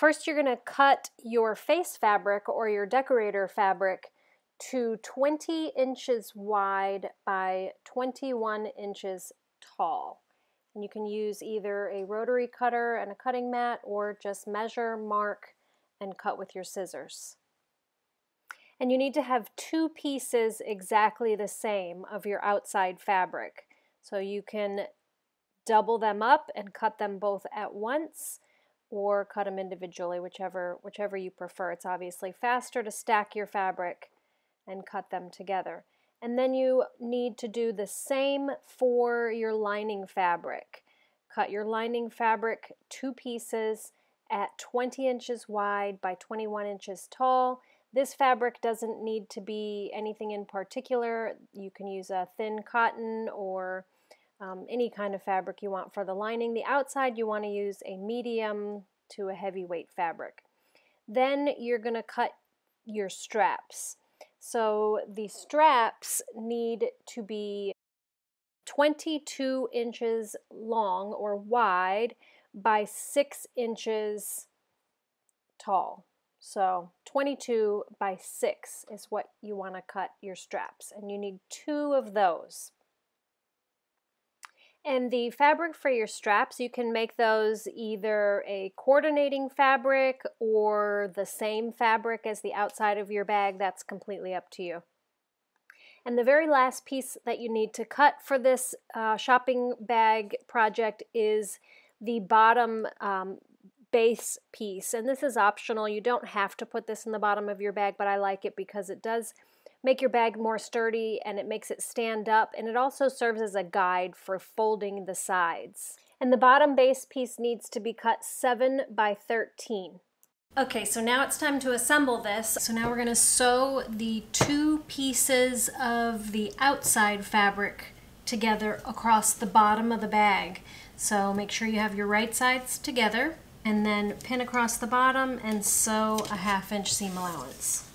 First, you're going to cut your face fabric or your decorator fabric to 20 inches wide by 21 inches tall. And you can use either a rotary cutter and a cutting mat or just measure, mark, and cut with your scissors. And you need to have two pieces exactly the same of your outside fabric. So you can double them up and cut them both at once, or cut them individually, whichever you prefer. It's obviously faster to stack your fabric and cut them together. And then you need to do the same for your lining fabric. Cut your lining fabric two pieces at 20 inches wide by 21 inches tall. This fabric doesn't need to be anything in particular. You can use a thin cotton or any kind of fabric you want for the lining. The outside you want to use a medium to a heavyweight fabric. Then you're going to cut your straps. So the straps need to be 22 inches long or wide by 6 inches tall. So 22 by 6 is what you want to cut your straps, and you need two of those. And the fabric for your straps, you can make those either a coordinating fabric or the same fabric as the outside of your bag. That's completely up to you. And the very last piece that you need to cut for this shopping bag project is the bottom base piece. And this is optional. You don't have to put this in the bottom of your bag, but I like it because it does make your bag more sturdy and it makes it stand up, and it also serves as a guide for folding the sides. And the bottom base piece needs to be cut 7 by 13. Okay, so now it's time to assemble this. So now we're going to sew the two pieces of the outside fabric together across the bottom of the bag. So make sure you have your right sides together, and then pin across the bottom and sew a 1/2 inch seam allowance.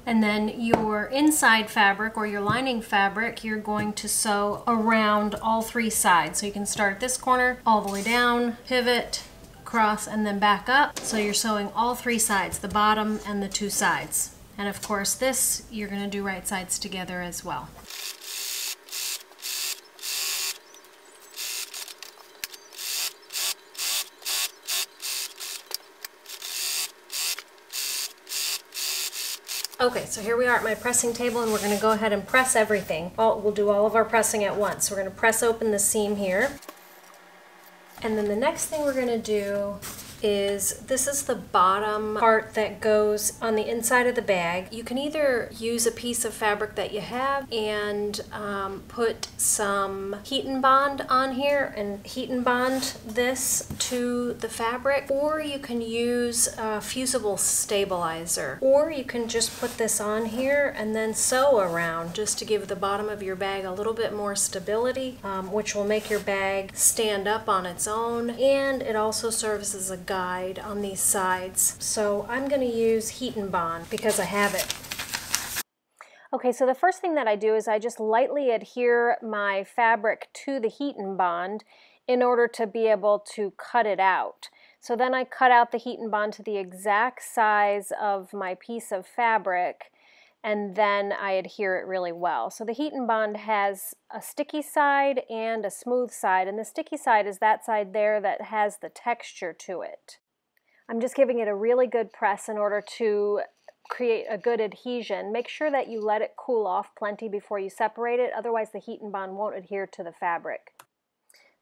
And then your inside fabric or your lining fabric, you're going to sew around all three sides. So you can start at this corner, all the way down, pivot, across, and then back up. So you're sewing all three sides, the bottom and the two sides. And of course this, you're going to do right sides together as well. Okay, so here we are at my pressing table, and we're going to go ahead and press everything. We'll do all of our pressing at once. We're going to press open the seam here. And then the next thing we're going to do is, this is the bottom part that goes on the inside of the bag. You can either use a piece of fabric that you have and put some heat and bond on here and heat and bond this to the fabric, or you can use a fusible stabilizer, or you can just put this on here and then sew around just to give the bottom of your bag a little bit more stability, which will make your bag stand up on its own, and it also serves as a guide on these sides. So I'm going to use heat and bond because I have it. Okay, so the first thing that I do is I just lightly adhere my fabric to the heat and bond in order to be able to cut it out. So then I cut out the heat and bond to the exact size of my piece of fabric, and then I adhere it really well. So the heat and bond has a sticky side and a smooth side, and the sticky side is that side there that has the texture to it. I'm just giving it a really good press in order to create a good adhesion. Make sure that you let it cool off plenty before you separate it, otherwise the heat and bond won't adhere to the fabric.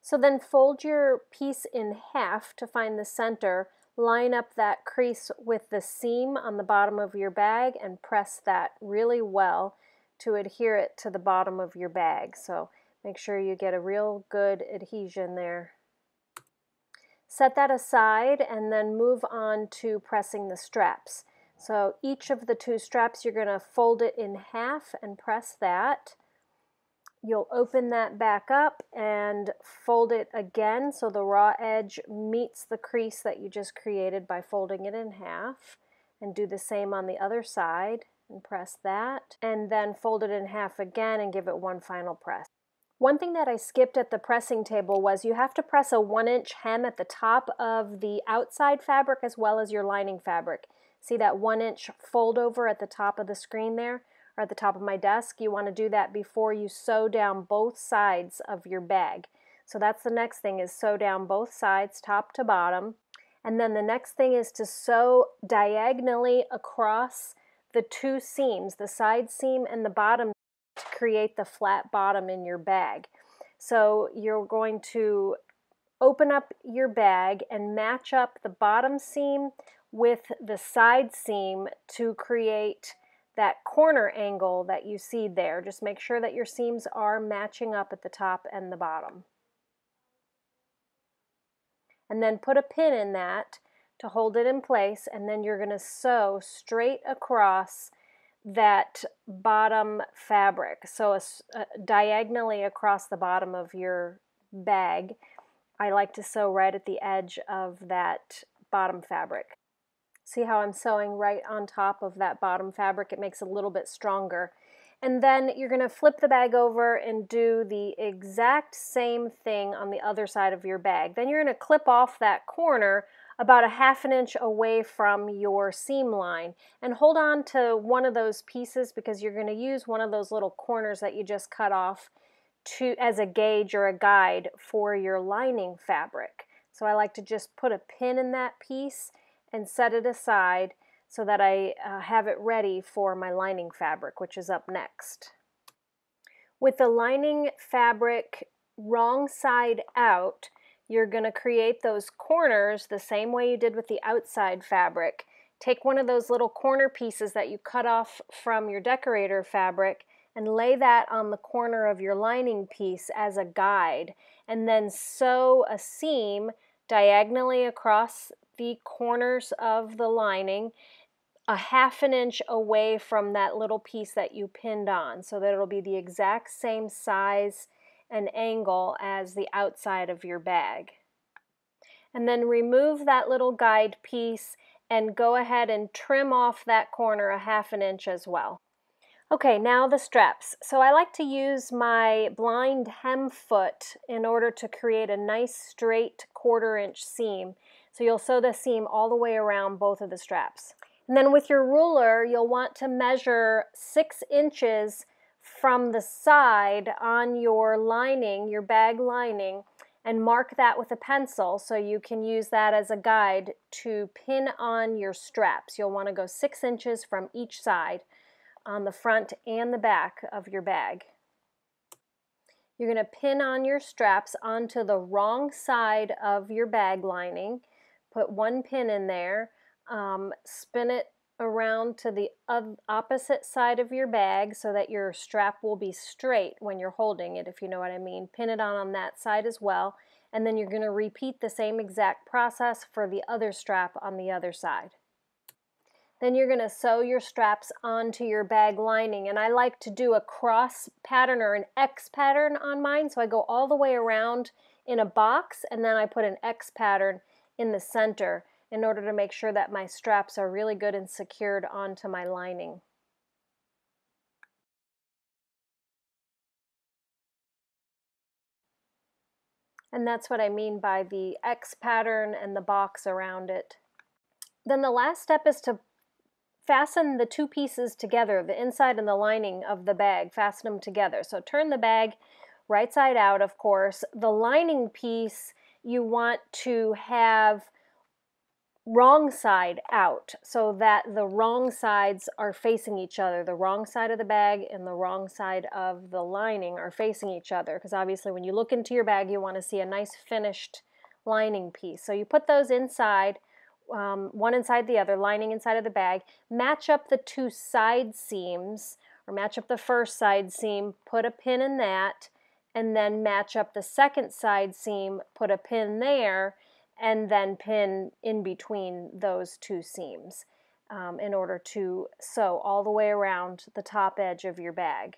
So then fold your piece in half to find the center. Line up that crease with the seam on the bottom of your bag and press that really well to adhere it to the bottom of your bag. So make sure you get a real good adhesion there. Set that aside and then move on to pressing the straps. So each of the two straps, you're going to fold it in half and press that. You'll open that back up and fold it again so the raw edge meets the crease that you just created by folding it in half, and do the same on the other side and press that, and then fold it in half again and give it one final press. One thing that I skipped at the pressing table was you have to press a 1-inch hem at the top of the outside fabric as well as your lining fabric. See that 1-inch fold over at the top of the screen there, or at the top of my desk? You want to do that before you sew down both sides of your bag. So that's the next thing, is sew down both sides, top to bottom. And then the next thing is to sew diagonally across the two seams, the side seam and the bottom, to create the flat bottom in your bag. So you're going to open up your bag and match up the bottom seam with the side seam to create that corner angle that you see there. Just make sure that your seams are matching up at the top and the bottom. And then put a pin in that to hold it in place, and then you're going to sew straight across that bottom fabric, so diagonally across the bottom of your bag. I like to sew right at the edge of that bottom fabric. See how I'm sewing right on top of that bottom fabric? It makes it a little bit stronger. And then you're going to flip the bag over and do the exact same thing on the other side of your bag. Then you're going to clip off that corner about a 1/2 inch away from your seam line, and hold on to one of those pieces because you're going to use one of those little corners that you just cut off as a gauge or a guide for your lining fabric. So I like to just put a pin in that piece and set it aside so that I have it ready for my lining fabric, which is up next. With the lining fabric wrong side out, you're going to create those corners the same way you did with the outside fabric. Take one of those little corner pieces that you cut off from your decorator fabric and lay that on the corner of your lining piece as a guide, and then sew a seam diagonally across the corners of the lining a 1/2 inch away from that little piece that you pinned on, so that it'll be the exact same size and angle as the outside of your bag. And then remove that little guide piece and go ahead and trim off that corner a 1/2 inch as well. Okay, now the straps. So I like to use my blind hem foot in order to create a nice straight 1/4 inch seam. So you'll sew the seam all the way around both of the straps. And then with your ruler, you'll want to measure 6 inches from the side on your lining, your bag lining, and mark that with a pencil so you can use that as a guide to pin on your straps. You'll want to go 6 inches from each side on the front and the back of your bag. You're going to pin on your straps onto the wrong side of your bag lining. Put one pin in there, spin it around to the opposite side of your bag so that your strap will be straight when you're holding it, if you know what I mean. Pin it on that side as well, and then you're going to repeat the same exact process for the other strap on the other side. Then you're going to sew your straps onto your bag lining, and I like to do a cross pattern or an X pattern on mine, so I go all the way around in a box and then I put an X pattern in the center in order to make sure that my straps are really good and secured onto my lining. And that's what I mean by the X pattern and the box around it. Then the last step is to fasten the two pieces together, the inside and the lining of the bag. Fasten them together. So turn the bag right side out, of course. The lining piece you want to have wrong side out so that the wrong sides are facing each other. The wrong side of the bag and the wrong side of the lining are facing each other, because obviously when you look into your bag you want to see a nice finished lining piece. So you put those inside, one inside the other, lining inside of the bag. Match up the two side seams, or match up the first side seam, put a pin in that, and then match up the second side seam, put a pin there, and then pin in between those two seams in order to sew all the way around the top edge of your bag.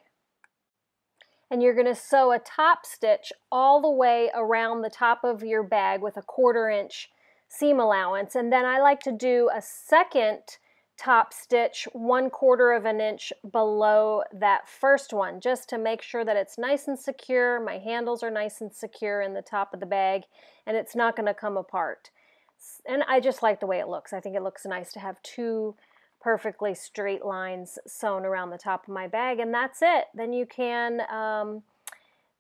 And you're going to sew a top stitch all the way around the top of your bag with a 1/4 inch seam allowance. And then I like to do a second top stitch 1/4 of an inch below that first one, just to make sure that it's nice and secure. My handles are nice and secure in the top of the bag, and it's not going to come apart. And I just like the way it looks. I think it looks nice to have two perfectly straight lines sewn around the top of my bag, and that's it. Then you can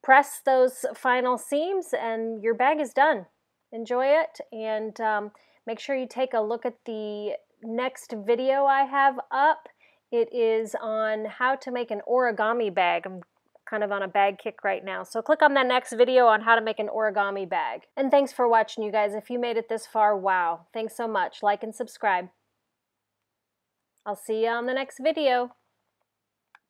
press those final seams and your bag is done. Enjoy it, and make sure you take a look at the next video I have up. It is on how to make an origami bag. I'm kind of on a bag kick right now, so click on that next video on how to make an origami bag. And thanks for watching, you guys. If you made it this far, wow, thanks so much. Like and subscribe. I'll see you on the next video.